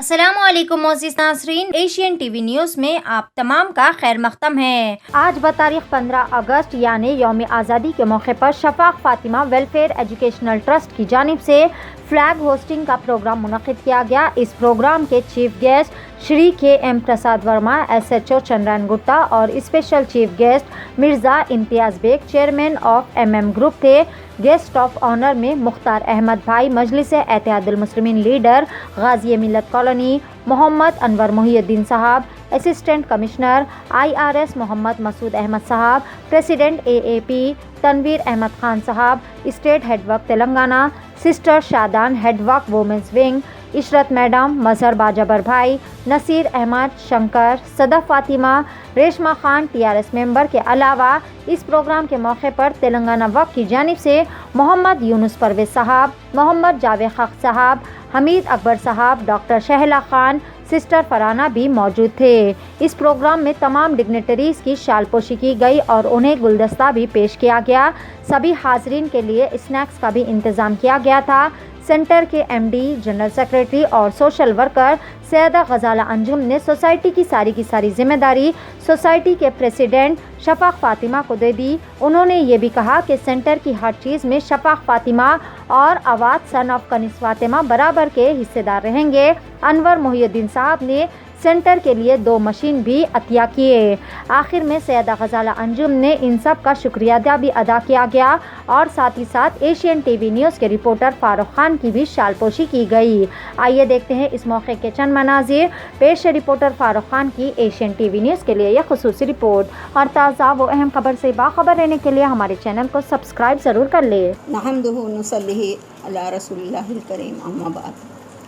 अस्सलामुअलैकुम मोअज़्ज़िज़ नाज़रीन, Asian TV news में आप तमाम का खैर मक़दम है। आज बतारीख 15 अगस्त यानी यौम आज़ादी के मौके पर Shafaq Fatima welfare educational trust की जानिब से फ्लैग होस्टिंग का प्रोग्राम मुनक़्क़िद किया गया। इस प्रोग्राम के चीफ गेस्ट श्री के.एम. प्रसाद वर्मा, SHO चंद्रन गुप्ता और special chief guest Mirza Imtiaz Beg, chairman of MM group थे। गेस्ट ऑफ ऑनर में मुख्तार अहमद भाई, मजलिस-ए-इत्तेहादुल मुस्लिमीन लीडर गाज़ी मिल्लत colony, Mohammad Anwar Mohiuddin Sahab, assistant commissioner IRS Mohammad Masood Ahmed Sahab, president AAP Tanveer Ahmed Khan Sahab, state हेडवर्क तेलंगाना, सिस्टर शादान हेडवर्क women's wing, Ishrat madam, Mazhar बाजबर भाई, नसीर अहमद, शंकर, सदफ फातिमा, रेशमा खान TRS मेंबर के अलावा इस प्रोग्राम के मौके पर तेलंगाना वक्फ की जानिब से मोहम्मद यूनुस परवेज साहब, मोहम्मद जावेद हक साहब, हमीद अकबर साहब, डॉक्टर शहला खान, सिस्टर फराना भी मौजूद थे। इस प्रोग्राम में तमाम डिग्नेटरीज़ की शालपोशी की गई और उन्हें गुलदस्ता भी पेश किया गया। सभी हाज़रीन के लिए स्नैक्स का भी इंतज़ाम किया गया था। सेंटर के MD, जनरल सेक्रेटरी और सोशल वर्कर सैयदा गजाला अंजुम ने सोसाइटी की सारी जिम्मेदारी सोसाइटी के प्रेसिडेंट शफ़ाक़ फ़ातिमा को दे दी। उन्होंने ये भी कहा कि सेंटर की हर चीज़ में शफ़ाक़ फ़ातिमा और अवाद सन ऑफ कनिस फ़ातिमा बराबर के हिस्सेदार रहेंगे। अनवर मोहिउद्दीन साहब ने सेंटर के लिए 2 मशीन भी अतिया किए। आखिर में सैयदा गजाला अंजुम ने इन सब का शुक्रिया भी अदा किया गया और साथ ही साथ एशियन टीवी न्यूज़ के रिपोर्टर फारूक खान की भी शालपोशी की गई। आइए देखते हैं इस मौके के चंद मनाजिर। पेश है रिपोर्टर फारूक खान की एशियन टीवी न्यूज़ के लिए यह खुसूसी रिपोर्ट। और ताज़ा व अहम खबर से बाखबर रहने के लिए हमारे चैनल को सब्सक्राइब ज़रूर कर ले। नहमदुहु नुसल्लिहि अला रसूलिल्लाहिल करीम, अम्मा बाद।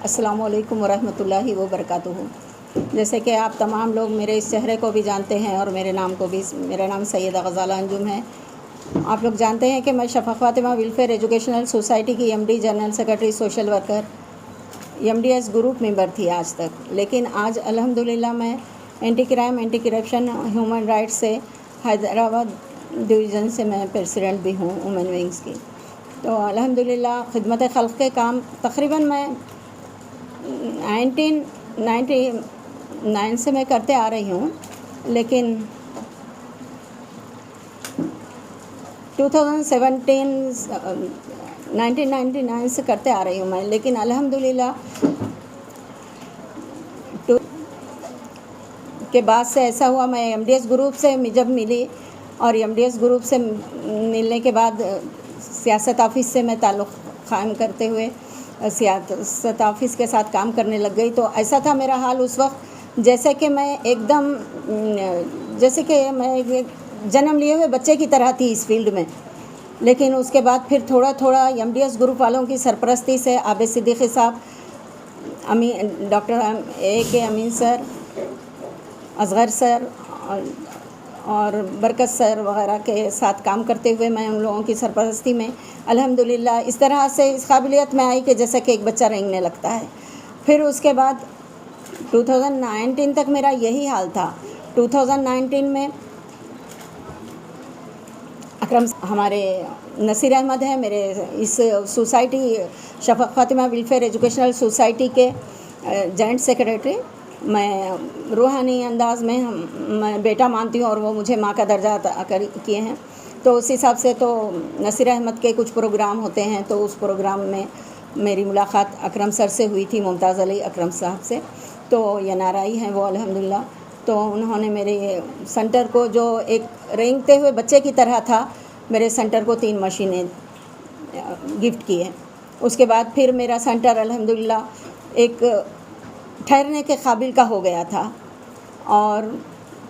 अस्सलामु अलैकुम व रहमतुल्लाहि व बरकातुहू। जैसे कि आप तमाम लोग मेरे इस चेहरे को भी जानते हैं और मेरे नाम को भी, मेरा नाम सैयदा गजाला अंजुम है। आप लोग जानते हैं कि मैं शफ़ाक़ फ़ातिमा वेलफेयर एजुकेशनल सोसाइटी की MD, general secretary, social worker, MDS group member थी आज तक। लेकिन आज अल्हम्दुलिल्लाह मैं anti crime, anti corruption, human rights से हैदराबाद डिवीज़न से मैं प्रेसिडेंट भी हूँ वुमेन विंग्स की। तो अल्हम्दुलिल्लाह खिदमत खल्क़ के काम तकरीबन मैं 1999 से मैं करते आ रही हूँ। लेकिन 1999 से करते आ रही हूँ मैं। लेकिन अल्हम्दुलिल्लाह के बाद से ऐसा हुआ, मैं MDS ग्रुप से जब मिली और MDS ग्रुप से मिलने के बाद सियासत ऑफिस से मैं ताल्लुक़ क़ायम करते हुए सियासत ऑफिस के साथ काम करने लग गई। तो ऐसा था मेरा हाल उस वक्त जैसे कि मैं एक जन्म लिए हुए बच्चे की तरह थी इस फील्ड में। लेकिन उसके बाद फिर थोड़ा थोड़ा MDS ग्रुप वालों की सरपरस्ती से आबिद सिद्दीकी साहब, डॉक्टर AK अमीन सर, असगर सर और बरकत सर वग़ैरह के साथ काम करते हुए मैं उन लोगों की सरपरस्ती में अल्हम्दुलिल्लाह इस तरह से इस काबिलियत में आई कि जैसे कि एक बच्चा रेंगने लगता है। फिर उसके बाद 2019 तक मेरा यही हाल था। 2019 में अकरम हमारे नसीर अहमद हैं, मेरे इस society Shafaq Fatima welfare educational society के जॉइंट सेक्रेटरी। मैं रूहानी अंदाज़ में मैं बेटा मानती हूँ और वो मुझे माँ का दर्जा अता किए हैं। तो उस हिसाब से तो नसीर अहमद के कुछ प्रोग्राम होते हैं, तो उस प्रोग्राम में मेरी मुलाकात अकरम सर से हुई थी, मुमताज़ अली अकरम साहब से। तो NRI हैं वो अल्हम्दुलिल्लाह। तो उन्होंने मेरे सेंटर को, जो एक रेंगते हुए बच्चे की तरह था, मेरे सेंटर को 3 मशीनें गिफ्ट की हैं। उसके बाद फिर मेरा सेंटर अल्हम्दुलिल्लाह एक ठहरने के काबिल का हो गया था। और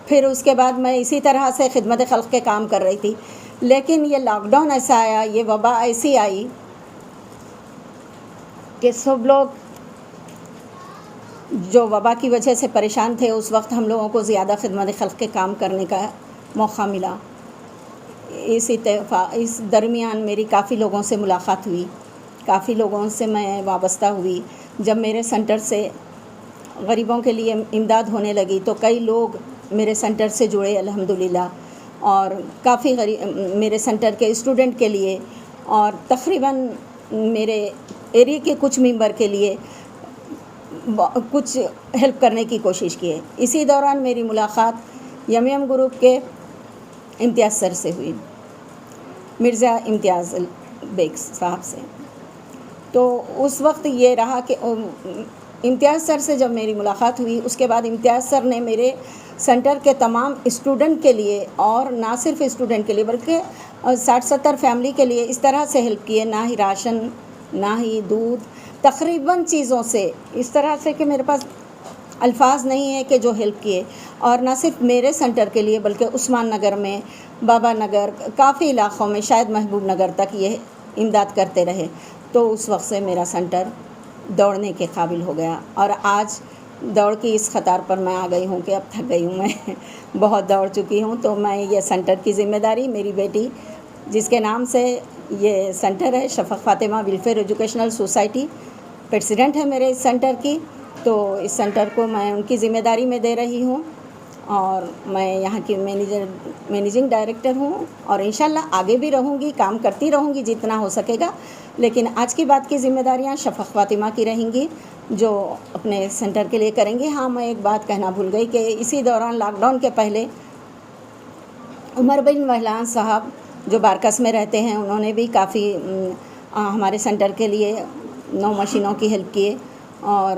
फिर उसके बाद मैं इसी तरह से खिदमत खल्क़ के काम कर रही थी। लेकिन ये लॉकडाउन ऐसा आया, ये वबा ऐसी आई कि सब लोग जो वबा की वजह से परेशान थे, उस वक्त हम लोगों को ज़्यादा खिदमत खल्क़ के काम करने का मौका मिला। इस दरमियान मेरी काफ़ी लोगों से मुलाकात हुई, काफ़ी लोगों से मैं वाबस्ता हुई। जब मेरे सेंटर से गरीबों के लिए इमदाद होने लगी तो कई लोग मेरे सेंटर से जुड़े अल्हम्दुलिल्लाह, और काफ़ी मेरे सेंटर के स्टूडेंट के लिए और तकरीबन मेरे एरिया के कुछ मेंबर के लिए कुछ हेल्प करने की कोशिश की है। इसी दौरान मेरी मुलाकात यम ग्रुप के इम्तियाज़ सर से हुई, मिर्ज़ा इम्तियाज़ बेग साहब से। तो उस वक्त ये रहा कि इम्तियाज़ सर से जब मेरी मुलाकात हुई, उसके बाद इम्तियाज़ सर ने मेरे सेंटर के तमाम स्टूडेंट के लिए, और ना सिर्फ स्टूडेंट के लिए बल्कि 60-70 फैमिली के लिए इस तरह से हेल्प किए, ना ही राशन, ना ही दूध, तकरीबन चीज़ों से इस तरह से कि मेरे पास अल्फाज नहीं है कि जो हेल्प किए। और ना सिर्फ मेरे सेंटर के लिए बल्कि उस्मान नगर में, बाबा नगर, काफ़ी इलाक़ों में, शायद महबूब नगर तक ये इमदाद करते रहे। तो उस वक्त से मेरा सेंटर दौड़ने के काबिल हो गया, और आज दौड़ की इस ख़तार पर मैं आ गई हूँ कि अब थक गई हूँ मैं बहुत दौड़ चुकी हूँ। तो मैं ये सेंटर की ज़िम्मेदारी, मेरी बेटी जिसके नाम से ये सेंटर है, Shafaq Fatima welfare educational society, president है मेरे इस सेंटर की, तो इस सेंटर को मैं उनकी ज़िम्मेदारी में दे रही हूँ, और मैं यहाँ की मैनेजिंग डायरेक्टर हूँ, और इंशाल्लाह आगे भी रहूँगी, काम करती रहूँगी जितना हो सकेगा। लेकिन आज की बात की ज़िम्मेदारियाँ शफ़क़ फ़ातिमा की रहेंगी, जो अपने सेंटर के लिए करेंगी। हाँ, मैं एक बात कहना भूल गई कि इसी दौरान लॉकडाउन के पहले उमर बिन वहलान साहब जो बारकस में रहते हैं, उन्होंने भी काफ़ी हमारे सेंटर के लिए 9 मशीनों की हेल्प किए, और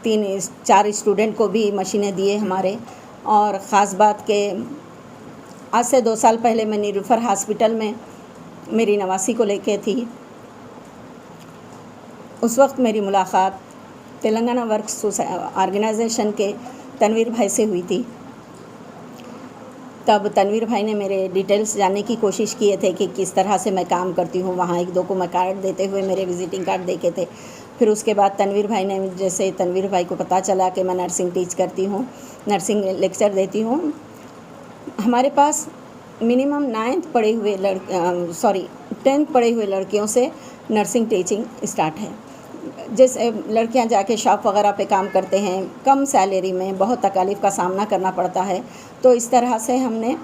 3-4 स्टूडेंट को भी मशीनें दिए हमारे। और ख़ास बात के आज से 2 साल पहले मैं नीलूफ़र हॉस्पिटल में मेरी नवासी को लेके थी। उस वक्त मेरी मुलाकात तेलंगाना वर्क्स ऑर्गेनाइजेशन के तनवीर भाई से हुई थी। तब तनवीर भाई ने मेरे डिटेल्स जानने की कोशिश किए थे कि किस तरह से मैं काम करती हूँ। वहाँ 1-2 को मैं कार्ड देते हुए मेरे विज़िटिंग कार्ड देखे थे। फिर उसके बाद तनवीर भाई ने, जैसे तनवीर भाई को पता चला कि मैं नर्सिंग टीच करती हूँ, नर्सिंग लेक्चर देती हूँ, हमारे पास मिनिमम 10th पढ़े हुए लड़कियों से नर्सिंग टीचिंग स्टार्ट है। जैसे लड़कियां जाके शॉप वगैरह पे काम करते हैं, कम सैलरी में, बहुत तकालीफ का सामना करना पड़ता है। तो इस तरह से हमने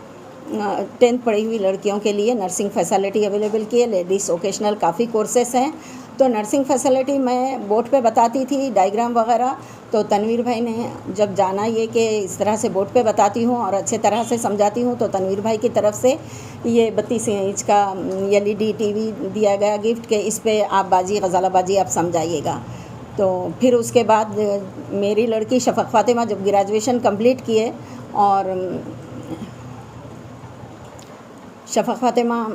10th पढ़ी हुई लड़कियों के लिए नर्सिंग फैसिलिटी अवेलेबल की है। लेडीज़ वोकेशनल काफ़ी कोर्सेस हैं, तो नर्सिंग फैसिलिटी मैं बोर्ड पे बताती थी, डायग्राम वगैरह। तो तनवीर भाई ने जब जाना ये कि इस तरह से बोर्ड पे बताती हूँ और अच्छे तरह से समझाती हूँ, तो तनवीर भाई की तरफ से ये 32 इंच का LED TV दिया गया गिफ्ट के, इस पे आप बाजी, गज़ालाबाजी आप समझाइएगा। तो फिर उसके बाद मेरी लड़की शफ़क़ फ़ातिमा जब ग्रेजुएशन कंप्लीट किए, और शफ़क़ फ़ातिमा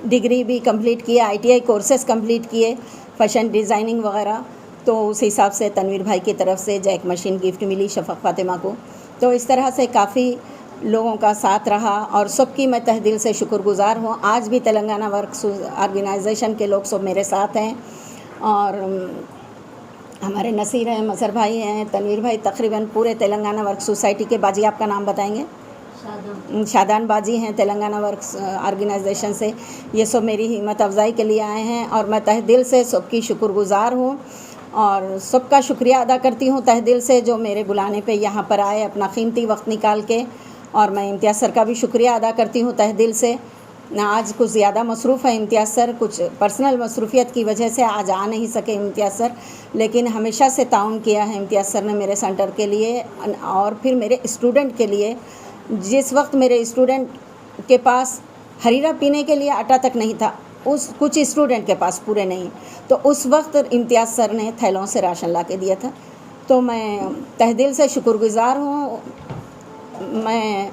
डिग्री भी कंप्लीट किए, ITI कोर्सेज़ कंप्लीट किए, फैशन डिज़ाइनिंग वगैरह। तो उस हिसाब से तनवीर भाई की तरफ से जैक मशीन गिफ्ट मिली शफ़क़ फ़ातिमा को। तो इस तरह से काफ़ी लोगों का साथ रहा, और सबकी मैं तहे दिल से शुक्रगुज़ार हूँ। आज भी तेलंगाना वर्क्स ऑर्गेनाइजेशन के लोग सब मेरे साथ हैं, और हमारे नसीर हैं, मज़हर भाई हैं, तनवीर भाई, तकरीबन पूरे तेलंगाना वर्क्स सोसाइटी के। बाजी आपका नाम बताएंगे? शादान बाजी हैं तेलंगाना वर्क्स ऑर्गेनाइजेशन से। ये सब मेरी हिम्मत अफजाई के लिए आए हैं, और मैं तहे दिल से सबकी शुक्रगुज़ार हूँ, और सबका शुक्रिया अदा करती हूँ तहे दिल से, जो मेरे बुलाने पे यहाँ पर आए अपना कीमती वक्त निकाल के। और मैं इम्तियाज़ सर का भी शुक्रिया अदा करती हूँ तहे दिल से। आज कुछ ज़्यादा मसरूफ़ है इम्तियाज़ सर, कुछ पर्सनल मसरूफियत की वजह से आज आ नहीं सके इम्तियाज़ सर, लेकिन हमेशा से ताउन किया है इम्तियाज़ सर ने मेरे सेंटर के लिए, और फिर मेरे स्टूडेंट के लिए। जिस वक्त मेरे स्टूडेंट के पास हरीरा पीने के लिए आटा तक नहीं था, उस कुछ स्टूडेंट के पास, पूरे नहीं, तो उस वक्त इम्तियाज़ सर ने थैलों से राशन ला के दिया था। तो मैं तहे दिल से शुक्रगुज़ार हूँ। मैं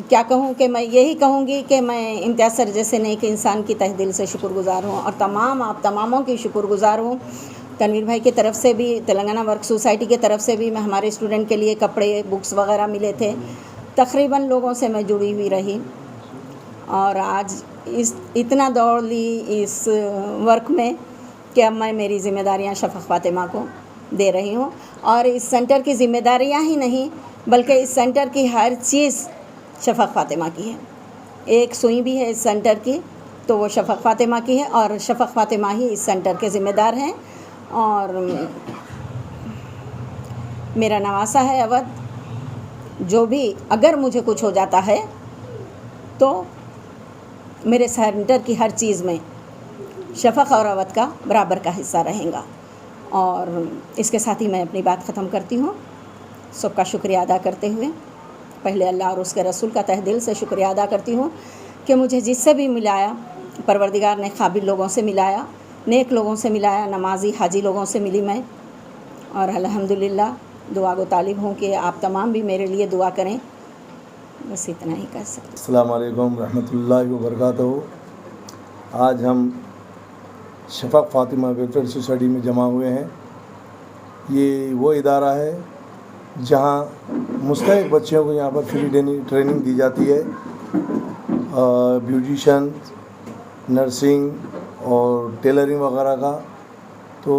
क्या कहूँ कि मैं यही कहूँगी कि मैं इम्तियाज़ सर जैसे नेक इंसान की तहे दिल से शुक्रगुज़ार हूँ, और आप तमामों की शुक्रगुज़ार हूँ। तनवीर भाई की तरफ से भी, तेलंगाना वर्क सोसाइटी की तरफ से भी मैं हमारे स्टूडेंट के लिए कपड़े, बुक्स वगैरह मिले थे। तकरीबन लोगों से मैं जुड़ी हुई रही, और आज इतना दौड़ ली इस वर्क में कि अब मैं मेरी ज़िम्मेदारियां शफ़क़ फ़ातिमा को दे रही हूँ। और इस सेंटर की ज़िम्मेदारियां ही नहीं, बल्कि इस सेंटर की हर चीज़ शफ़क़ फ़ातिमा की है। एक सुई भी है इस सेंटर की, तो वो शफ़क़ फ़ातिमा की है, और शफ़क़ फ़ातिमा ही इस सेंटर के ज़िम्मेदार हैं। और मेरा नवासा है अवध, जो भी अगर मुझे कुछ हो जाता है तो मेरे सेंटर की हर चीज़ में शफ़क़ और अवध का बराबर का हिस्सा रहेगा। और इसके साथ ही मैं अपनी बात ख़त्म करती हूँ। सबका शुक्रिया अदा करते हुए पहले अल्लाह और उसके रसूल का तहे दिल से शुक्रिया अदा करती हूँ कि मुझे जिससे भी मिलाया परवरदिगार ने काबिल लोगों से मिलाया, नेक लोगों से मिलाया, नमाजी हाजी लोगों से मिली मैं। और अल्हम्दुलिल्लाह दुआ गो तालिब हूँ कि आप तमाम भी मेरे लिए दुआ करें। बस इतना ही कह सकते। अस्सलाम वालेकुम रहमतुल्लाहि व बरकातहू। आज हम शफ़क़ फ़ातिमा वेलफेयर सोसाइटी में जमा हुए हैं। ये वो इदारा है जहाँ मुस्तहिक़ बच्चियों को यहाँ पर फ्री ट्रेनिंग दी जाती है, ब्यूटिशन, नर्सिंग और टेलरिंग वगैरह का। तो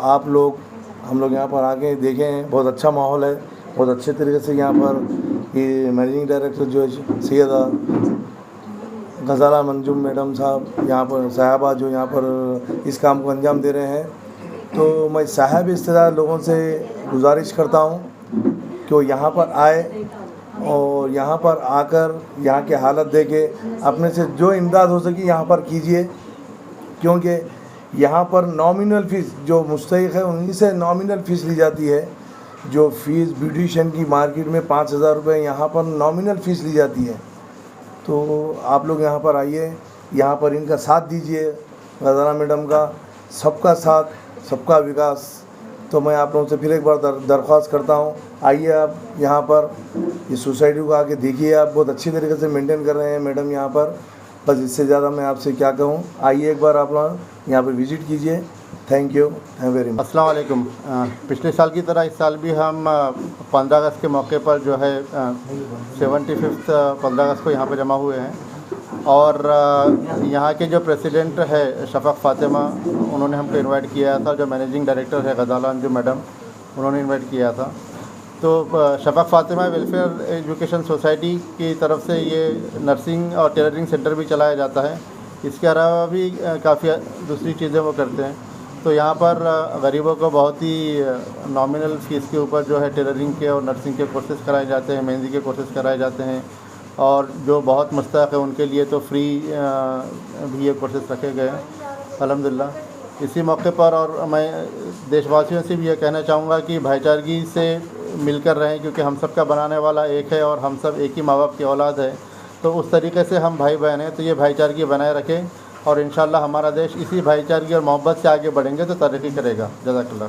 आप लोग हम लोग यहाँ पर आके देखें हैं, बहुत अच्छा माहौल है। बहुत अच्छे तरीके से यहाँ पर ये मैनेजिंग डायरेक्टर जो है सैयदा गज़ाला मंजूम मैडम साहब यहाँ पर साहबा जो यहाँ पर इस काम को अंजाम दे रहे हैं। तो मैं साहब इस्तेदार लोगों से गुजारिश करता हूँ कि वो यहाँ पर आए और यहाँ पर आकर यहाँ की हालत देखे, अपने से जो इमदाद हो सके यहाँ पर कीजिए, क्योंकि यहाँ पर नॉमिनल फ़ीस जो मुस्तहिक़ है उन्हीं से नॉमिनल फ़ीस ली जाती है। जो फ़ीस ब्यूटिशन की मार्केट में 5,000 रुपये, यहाँ पर नॉमिनल फ़ीस ली जाती है। तो आप लोग यहाँ पर आइए, यहाँ पर इनका साथ दीजिए, गज़ाला मैडम का, सबका साथ सबका विकास। तो मैं आप लोगों से फिर एक बार दरख्वास्त करता हूँ, आइए आप यहाँ पर इस सोसाइटी को आके देखिए। आप बहुत अच्छी तरीके से मेंटेन कर रहे हैं मैडम यहाँ पर। बस इससे ज़्यादा मैं आपसे क्या कहूँ, आइए एक बार आप लोग यहाँ पर विज़िट कीजिए। Thank you very much. अस्सलाम वालेकुम। पिछले साल की तरह इस साल भी हम 15 अगस्त के मौके पर जो है 75th 15 अगस्त को यहाँ पर जमा हुए हैं। और यहाँ के जो प्रेसिडेंट है शफ़क़ फ़ातिमा, उन्होंने हमको इनवाइट किया था। जो मैनेजिंग डायरेक्टर है गज़ाला अंजुम मैडम, उन्होंने इनवाइट किया था। तो शफ़क़ फ़ातिमा वेलफेयर एजुकेशन सोसाइटी की तरफ से ये नर्सिंग और टेलरिंग सेंटर भी चलाया जाता है। इसके अलावा भी काफ़ी दूसरी चीज़ें वो करते हैं। तो यहाँ पर गरीबों को बहुत ही नॉमिनल फ़ीस के ऊपर जो है टेलरिंग के और नर्सिंग के कोर्सेज़ कराए जाते हैं, मेहंदी के कोर्सेज़ कराए जाते हैं। और जो बहुत मुस्तहिक़ है उनके लिए तो फ्री भी ये कोर्सेज़ रखे गए हैं अल्हम्दुलिल्लाह। इसी मौके पर और मैं देशवासियों से भी ये कहना चाहूँगा कि भाईचारगी से मिलकर रहें, क्योंकि हम सब का बनाने वाला एक है और हम सब एक ही माँ बाप की औलाद है। तो उस तरीके से हम भाई बहन हैं, तो ये भाईचारगी बनाए रखें और इंशाअल्लाह हमारा देश इसी भाईचारगी और मोहब्बत से आगे बढ़ेंगे तो तरक्की करेगा। जज़ाकल्लाह।